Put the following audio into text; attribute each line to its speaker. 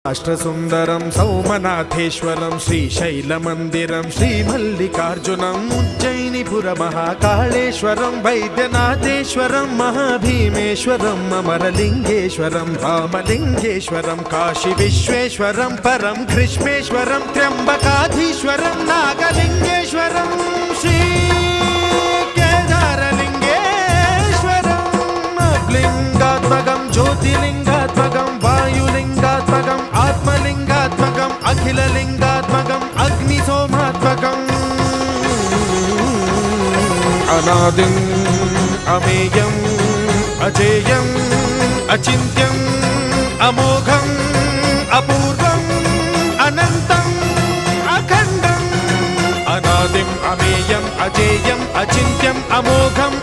Speaker 1: అష్టసుందరం సౌమనాథేశ్వరం శ్రీశైలమందిరం శ్రీమల్లికార్జునం ఉజ్జయినిపుర మహాకాళేశ్వరం వైద్యనాథేశ్వరం మహాభీమేశ్వరం అమరలింగేశ్వరం రామలింగేశ్వరం కాశీ విశ్వేశ్వరం పరం కృష్ణేశ్వరం త్ర్యంబకాధీశ్వరం నాగలింగేశ్వరం శ్రీ కేదారలింగేశ్వరం లింగాత్మకం జ్యోతిలింగాత్మకం వాయులింగాత్మకం ఆత్మలింగాత్మకం అఖిలలింగాత్మకం అగ్నిసోమాత్మకం అనాదిం అమేయం అజేయం అచింత్యం అమోఘం అపూర్వం అనంతం అఖండం అనాదిం అమేయం అజేయం అచింత్యం అమోఘం